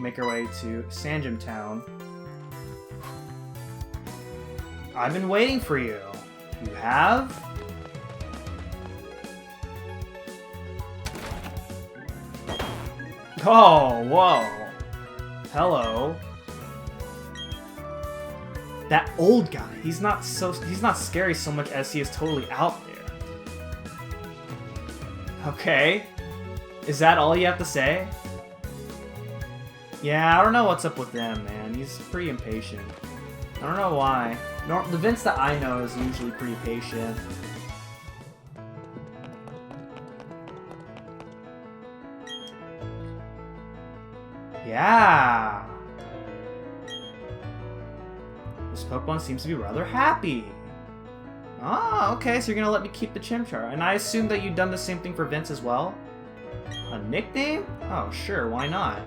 make our way to Sanjum Town. I've been waiting for you. You have? Oh, whoa. Hello. That old guy, he's not scary so much as he is totally out there. Okay. Is that all you have to say? Yeah, I don't know what's up with them, man. He's pretty impatient. I don't know why. The Vince that I know is usually pretty patient. Yeah. This Pokemon seems to be rather happy. Ah, okay, so you're gonna let me keep the Chimchar. And I assume that you've done the same thing for Vince as well? A nickname? Oh, sure, why not?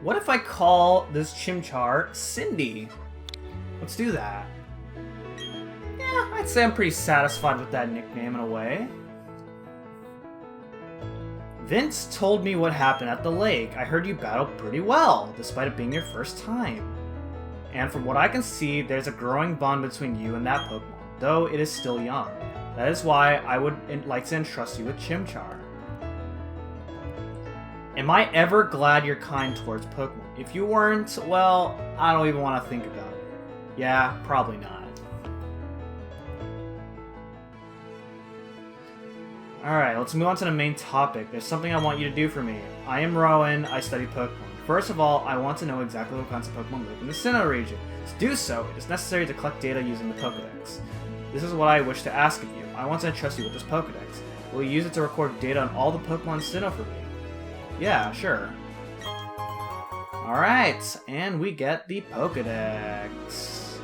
What if I call this Chimchar Cindy? Let's do that. Yeah, I'd say I'm pretty satisfied with that nickname in a way. Vince told me what happened at the lake. I heard you battled pretty well, despite it being your first time. And from what I can see, there's a growing bond between you and that Pokemon, though it is still young. That is why I would like to entrust you with Chimchar. Am I ever glad you're kind towards Pokemon? If you weren't, well, I don't even want to think about it. Yeah, probably not. Alright, let's move on to the main topic. There's something I want you to do for me. I am Rowan, I study Pokemon. First of all, I want to know exactly what kinds of Pokemon live in the Sinnoh region. To do so, it is necessary to collect data using the Pokedex. This is what I wish to ask of you. I want to entrust you with this Pokedex. Will you use it to record data on all the Pokemon Sinnoh for me? Yeah, sure. Alright, and we get the Pokedex.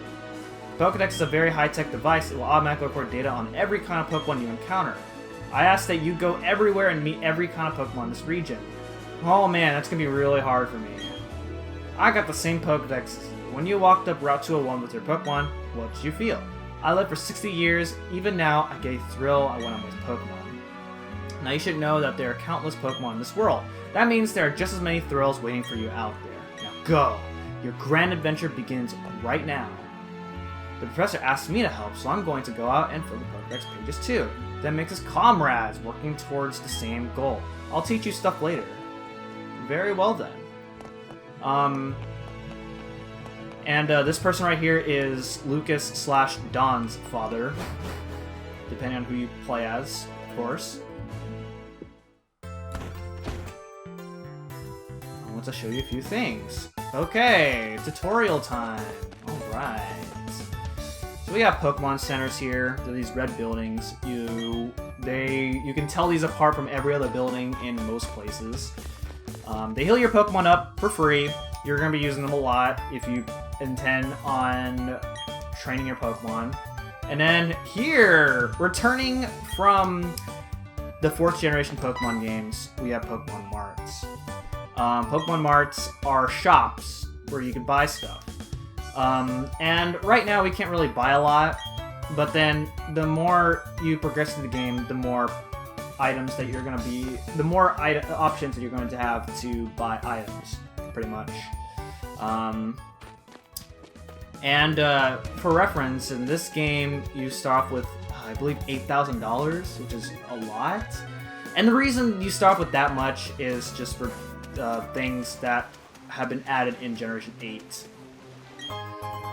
Pokedex is a very high-tech device. It will automatically record data on every kind of Pokemon you encounter. I ask that you go everywhere and meet every kind of Pokemon in this region. Oh man, that's gonna be really hard for me. I got the same Pokedex as you. When you walked up Route 201 with your Pokemon, what did you feel? I lived for 60 years. Even now, I get a thrill when I'm with Pokemon. Now you should know that there are countless Pokemon in this world. That means there are just as many thrills waiting for you out there. Now go! Your grand adventure begins right now. The professor asked me to help, so I'm going to go out and fill the Pokedex pages too. That makes us comrades, working towards the same goal. I'll teach you stuff later. Very well then. This person right here is Lucas/Don's father. Depending on who you play as, of course. I want to show you a few things. Okay, tutorial time. Alright. So we have Pokemon centers here. They're these red buildings. You can tell these apart from every other building in most places. They heal your Pokemon up for free. You're going to be using them a lot if you intend on training your Pokemon. And then here, returning from the 4th generation Pokemon games, we have Pokemon Marts. Pokemon Marts are shops where you can buy stuff. And right now we can't really buy a lot, but then the more you progress in the game, the more items that you're going to be, the more options that you're going to have to buy items, pretty much. For reference, in this game, you start off with, I believe, $8,000, which is a lot. And the reason you start off with that much is just for things that have been added in Generation VIII.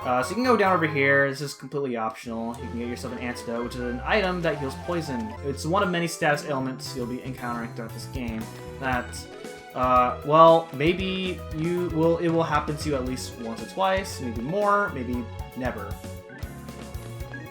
So you can go down over here. This is completely optional. You can get yourself an Antidote, which is an item that heals poison. It's one of many status ailments you'll be encountering throughout this game. That, well, maybe it will happen to you at least once or twice, maybe more, maybe never.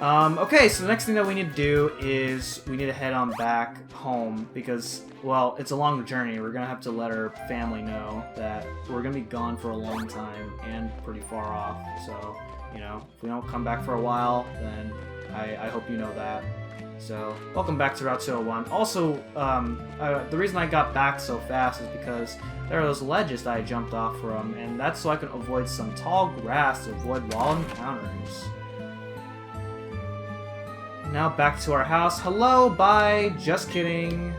Okay, so the next thing that we need to do is we need to head on back home because, well, it's a long journey. We're going to have to let our family know that we're going to be gone for a long time and pretty far off. So, you know, if we don't come back for a while, then I hope you know that. So, welcome back to Route 201. Also, the reason I got back so fast is because there are those ledges that I jumped off from, and that's so I can avoid some tall grass to avoid wall encounters. Now back to our house. Hello, bye, just kidding.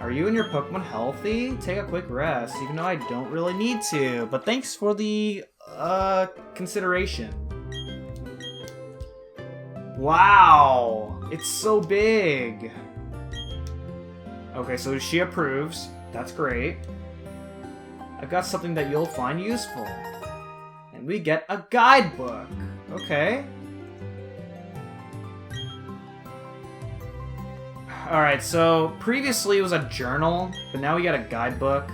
Are you and your Pokemon healthy? Take a quick rest, even though I don't really need to. But thanks for the, consideration. Wow! It's so big! Okay, so she approves. That's great. I got something that you'll find useful. And we get a guidebook. Okay. Alright, so previously it was a journal, but now we got a guidebook.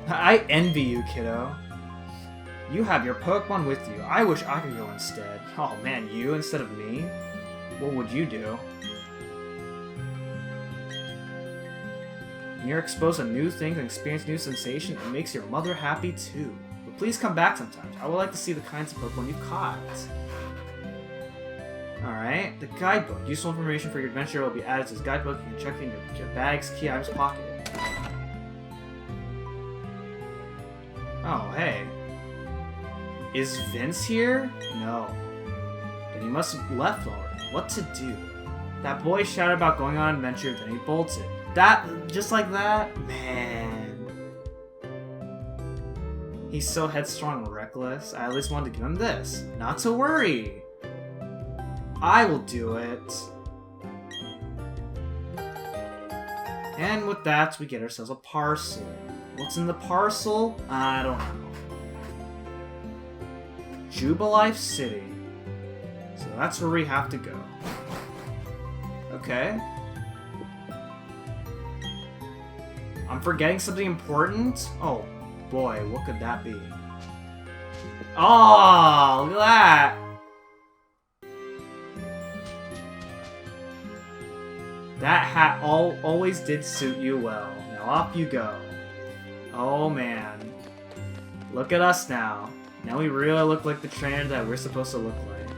I envy you, kiddo. You have your Pokemon with you. I wish I could go instead. Oh man, you instead of me? What would you do? When you're exposed to new things and experience new sensations, it makes your mother happy too. But please come back sometimes. I would like to see the kinds of Pokemon you've caught. Alright, the guidebook. Useful information for your adventure will be added to this guidebook. You can check in your bag's key items pocket. Oh, hey. Is Vince here? No. Then he must have left already. What to do? That boy shouted about going on an adventure, then he bolted. That, just like that? Man. He's so headstrong and reckless. I at least wanted to give him this. Not to worry. I will do it. And with that, we get ourselves a parcel. What's in the parcel? I don't know. Jubilife City. So that's where we have to go. Okay. I'm forgetting something important? Oh, boy, what could that be? Oh, look at that! That hat always did suit you well. Now off you go. Oh man. Look at us now. Now we really look like the trainer that we're supposed to look like.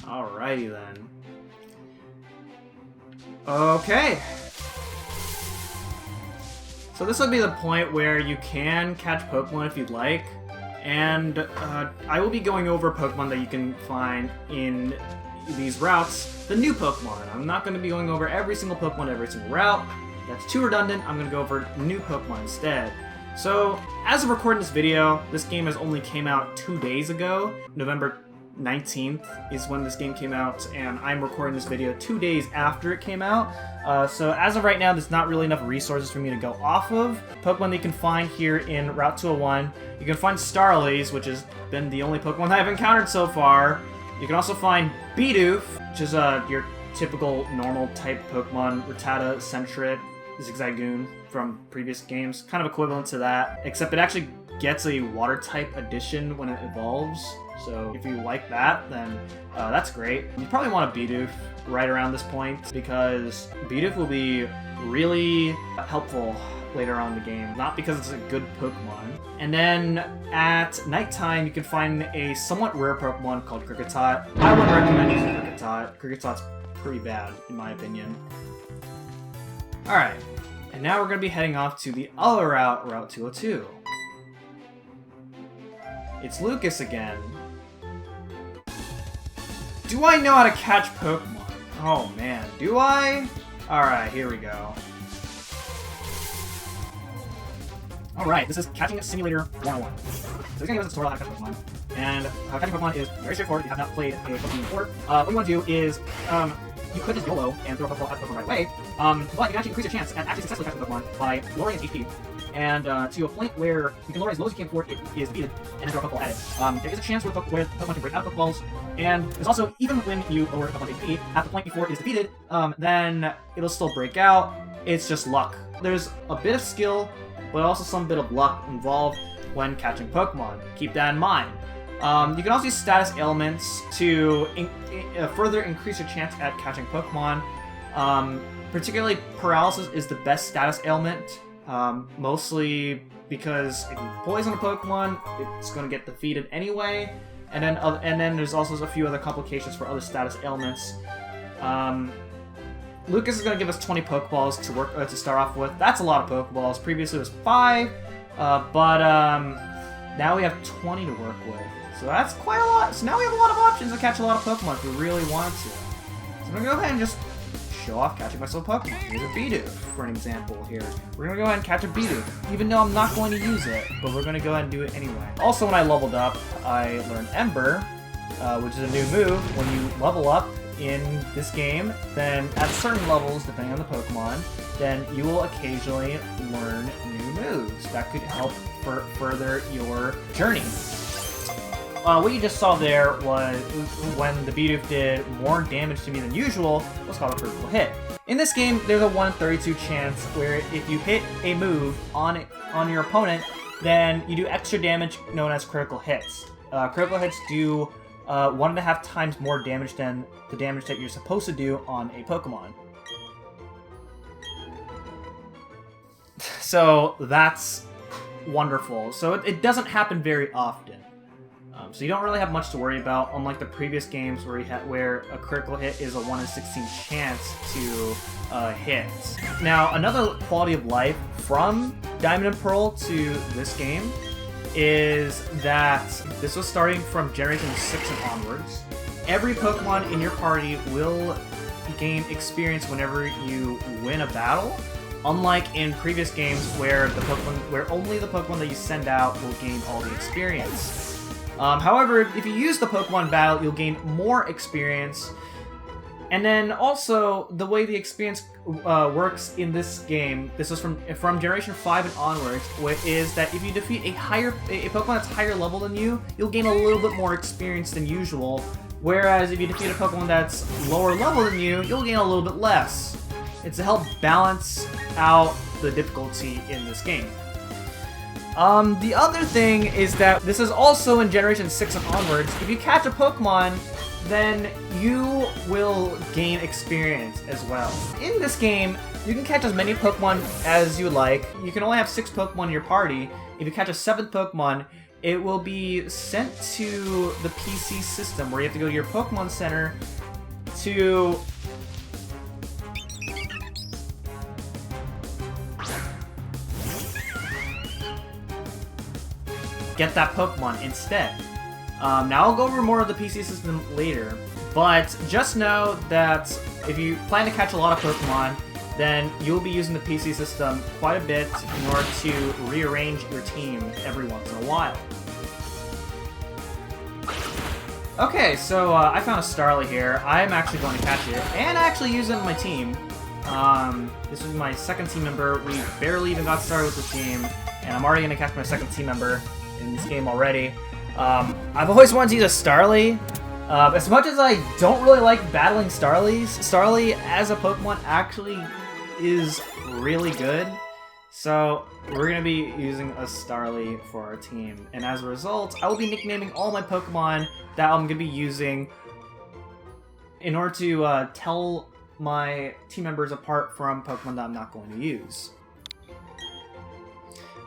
Alrighty then. Okay. So this would be the point where you can catch Pokemon if you'd like. And I will be going over Pokemon that you can find in these routes, the new Pokemon. I'm not going to be going over every single Pokemon every single route. That's too redundant. I'm going to go over new Pokemon instead. So, as of recording this video, this game has only came out 2 days ago. November 19th is when this game came out, and I'm recording this video 2 days after it came out. So as of right now, there's not really enough resources for me to go off of. Pokemon that you can find here in Route 201. You can find Starlies, which has been the only Pokemon that I've encountered so far. You can also find Bidoof, which is your typical normal type Pokemon, Rattata, Sentret, Zigzagoon from previous games. Kind of equivalent to that, except it actually gets a water type addition when it evolves. So if you like that, then that's great. You probably want a Bidoof right around this point, because Bidoof will be really helpful later on in the game. Not because it's a good Pokemon. And then at nighttime, you can find a somewhat rare Pokemon called Kricketot. I wouldn't recommend using Kricketot. Kricketot's pretty bad, in my opinion. Alright, and now we're going to be heading off to the other route, Route 202. It's Lucas again. Do I know how to catch Pokemon? Oh man, do I? Alright, here we go. Alright, this is Catching Simulator 101. So he's gonna give us a tutorial on how to catch Pokemon. And catching Pokemon is very straightforward if you have not played a Pokemon before. What you want to do is, you could just YOLO and throw a Pokeball at the Pokemon right away, but you can actually increase your chance at actually successfully catching Pokemon by lowering its HP. And to a point where you can lower it as low as you can before it is defeated, and then throw a Pokeball at it. There is a chance where Pokemon can break out of Pokeballs, and there's also, even when you lower Pokemon's HP, at the point before it is defeated, then it'll still break out. It's just luck. There's a bit of skill, but also some bit of luck involved when catching Pokemon. Keep that in mind. You can also use status ailments to further increase your chance at catching Pokemon. Particularly, paralysis is the best status ailment. Mostly because if you poison a Pokemon, it's going to get defeated anyway. And then there's also a few other complications for other status ailments. Lucas is going to give us 20 Pokeballs to work to start off with. That's a lot of Pokeballs. Previously it was 5, but now we have 20 to work with. So that's quite a lot. So now we have a lot of options to catch a lot of Pokemon if we really wanted to. So I'm going to go ahead and just show off catching myself Pokemon. Here's a Bidoof, for an example here. We're gonna go ahead and catch a Bidoof, even though I'm not going to use it, but we're gonna go ahead and do it anyway. Also, when I leveled up, I learned Ember, which is a new move. When you level up in this game, then at certain levels, depending on the Pokemon, then you will occasionally learn new moves that could help further your journey. What you just saw there was when the Bidoof did more damage to me than usual, what's called a critical hit. In this game, there's a 1 in 32 chance where if you hit a move on your opponent, then you do extra damage known as critical hits. Critical hits do 1.5 times more damage than the damage that you're supposed to do on a Pokemon. So that's wonderful. So it doesn't happen very often. So you don't really have much to worry about, unlike the previous games where a critical hit is a 1 in 16 chance to hit. Now, another quality of life from Diamond and Pearl to this game is that this was starting from Generation VI and onwards. Every Pokemon in your party will gain experience whenever you win a battle, unlike in previous games where only the Pokemon that you send out will gain all the experience. However, if you use the Pokemon battle, you'll gain more experience. And then also, the way the experience works in this game, this is from Generation V and onwards, is that if you defeat a Pokemon that's higher level than you, you'll gain a little bit more experience than usual. Whereas if you defeat a Pokemon that's lower level than you, you'll gain a little bit less. It's to help balance out the difficulty in this game. The other thing is that this is also in Generation 6 and onwards. If you catch a Pokemon, then you will gain experience as well. In this game, you can catch as many Pokemon as you like. You can only have 6 Pokemon in your party. If you catch a 7th Pokemon, it will be sent to the PC system, where you have to go to your Pokemon Center to get that Pokemon instead. Now I'll go over more of the PC system later, but just know that if you plan to catch a lot of Pokemon, then you'll be using the PC system quite a bit in order to rearrange your team every once in a while. Okay, so I found a Starly here. I'm actually going to catch it and actually use it in my team. This is my second team member. We barely even got started with this game, and I'm already going to catch my second team member in this game already. I've always wanted to use a Starly. As much as I don't really like battling Starlies, Starly as a Pokemon actually is really good. So we're going to be using a Starly for our team. And as a result, I will be nicknaming all my Pokemon that I'm going to be using in order to tell my team members apart from Pokemon that I'm not going to use.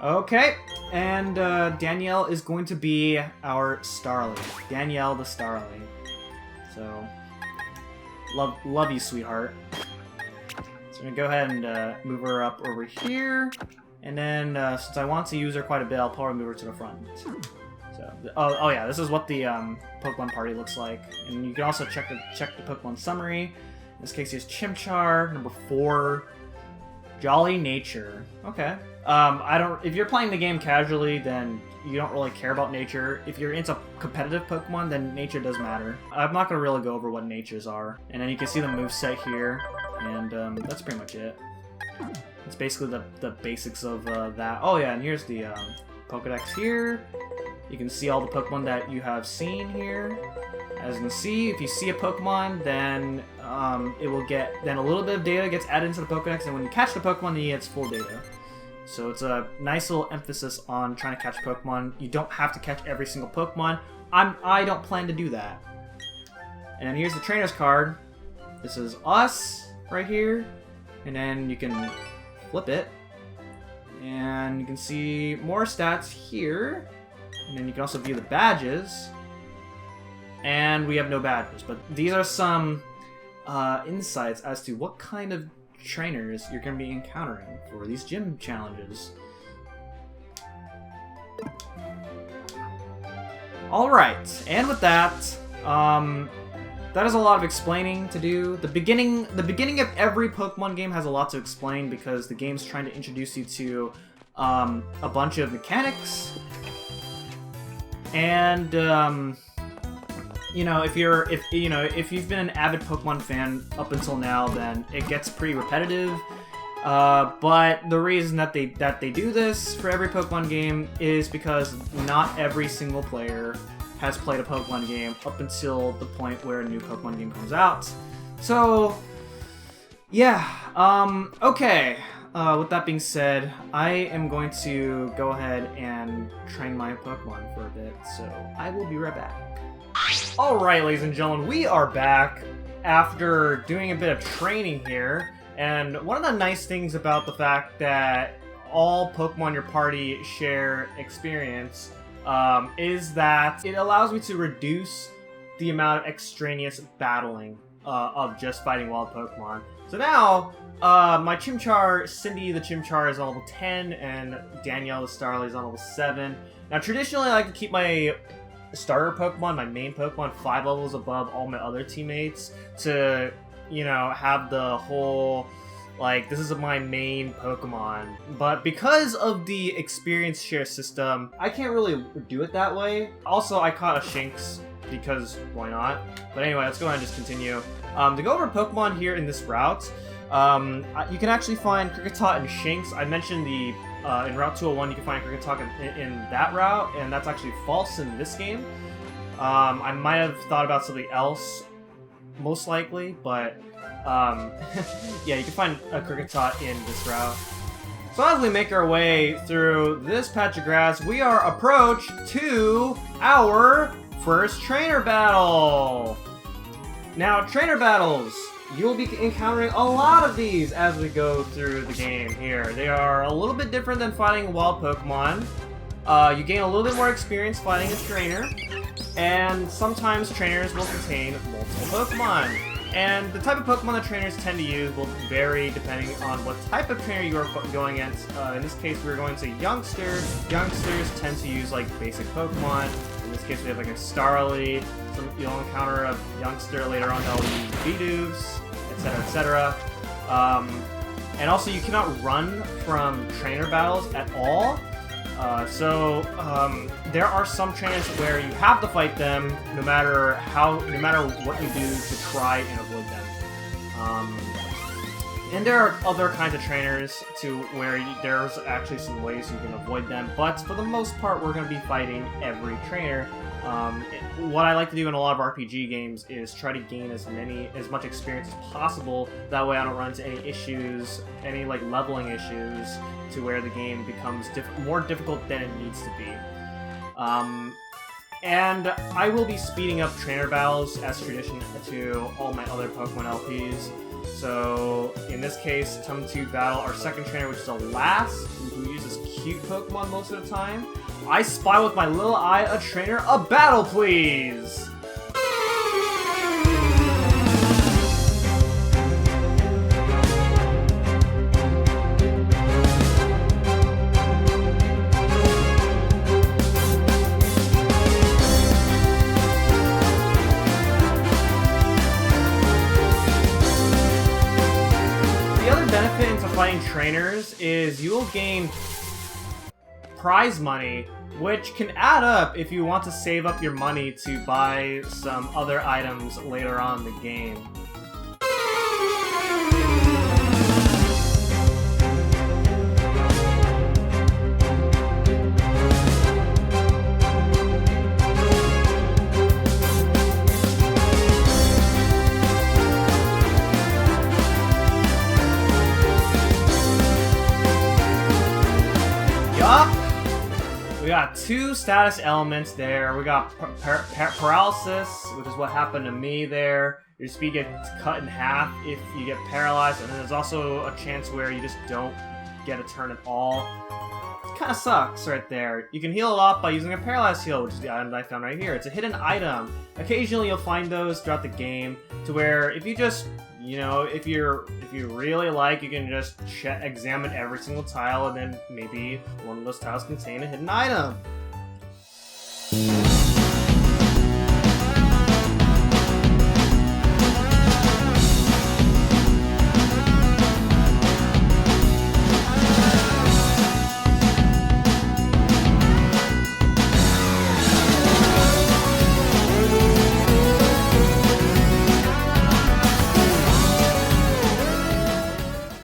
Okay, and Danielle is going to be our Starly. Danielle the Starly. So, love you, sweetheart. So I'm going to go ahead and move her up over here. And then, since I want to use her quite a bit, I'll probably move her to the front. So, oh yeah, this is what the Pokemon party looks like. And you can also check the Pokemon summary. In this case, here's Chimchar, number 4. Jolly Nature. Okay. If you're playing the game casually, then you don't really care about nature. If you're into competitive Pokemon, then nature does matter. I'm not going to really go over what natures are. And then you can see the moveset here, and that's pretty much it. It's basically the basics of that. Oh yeah, and here's the Pokedex here. You can see all the Pokemon that you have seen here. As you can see, if you see a Pokemon, then it will get, then a little bit of data gets added into the Pokedex, and when you catch the Pokemon, then you get full data. So it's a nice little emphasis on trying to catch Pokemon. You don't have to catch every single Pokemon. I don't plan to do that. And then here's the trainer's card. This is us right here, and then you can flip it, and you can see more stats here. And then you can also view the badges. And we have no badges, but these are some insights as to what kind of trainers you're going to be encountering for these gym challenges. Alright, and with that, that is a lot of explaining to do. The beginning of every Pokemon game has a lot to explain because the game's trying to introduce you to a bunch of mechanics. And you know, if you've been an avid Pokemon fan up until now, then it gets pretty repetitive. But the reason that they do this for every Pokemon game is because not every single player has played a Pokemon game up until the point where a new Pokemon game comes out. So, yeah, okay. With that being said, I am going to go ahead and train my Pokemon for a bit, so I will be right back. Alright, ladies and gentlemen, we are back after doing a bit of training here, and one of the nice things about the fact that all Pokemon in your party share experience is that it allows me to reduce the amount of extraneous battling of just fighting wild Pokemon. So now, my Chimchar, Cindy the Chimchar, is on level 10, and Danielle the Starly is on level 7. Now, traditionally, I like to keep my starter Pokemon, my main Pokemon, 5 levels above all my other teammates to, you know, have the whole, like, this is my main Pokemon. But because of the experience share system, I can't really do it that way. Also, I caught a Shinx, because why not? But anyway, let's go ahead and just continue. To go over Pokemon here in this route, you can actually find Kricketot and Shinx. I mentioned the in Route 201 you can find Kricketot in that route, and that's actually false in this game. I might have thought about something else, most likely, but yeah, you can find a Kricketot in this route. So as we make our way through this patch of grass, we are approached to our first trainer battle! Now, trainer battles! You'll be encountering a lot of these as we go through the game here. They are a little bit different than fighting wild Pokemon. You gain a little bit more experience fighting a trainer, and sometimes trainers will contain multiple Pokemon. And the type of Pokemon that trainers tend to use will vary depending on what type of trainer you are going against. In this case, we're going to Youngster. Youngsters tend to use like basic Pokemon. In this case, we have like a Starly. You'll encounter a Youngster later on that'll use Bidoof, etc., etc. And also, you cannot run from trainer battles at all. There are some trainers where you have to fight them no matter what you do to try and avoid them. And there are other kinds of trainers where there's actually some ways you can avoid them, but for the most part, we're going to be fighting every trainer. What I like to do in a lot of RPG games is try to gain as much experience as possible. That way I don't run into any issues, any like leveling issues, to where the game becomes more difficult than it needs to be. And I will be speeding up trainer battles as tradition to all my other Pokemon LPs. So in this case, time to battle our second trainer, which is Alas, who uses cute Pokemon most of the time. I spy with my little eye a trainer. A battle, please! The other benefit into fighting trainers is you will gain prize money, which can add up if you want to save up your money to buy some other items later on in the game. We got 2 status elements there. We got paralysis, which is what happened to me there. Your speed gets cut in half if you get paralyzed, and then there's also a chance where you just don't get a turn at all. It kind of sucks right there. You can heal a lot by using a paralyzed heal, which is the item that I found right here. It's a hidden item. Occasionally you'll find those throughout the game, to where if you just, you know, if you really like, you can just examine every single tile, and then maybe one of those tiles contain a hidden item.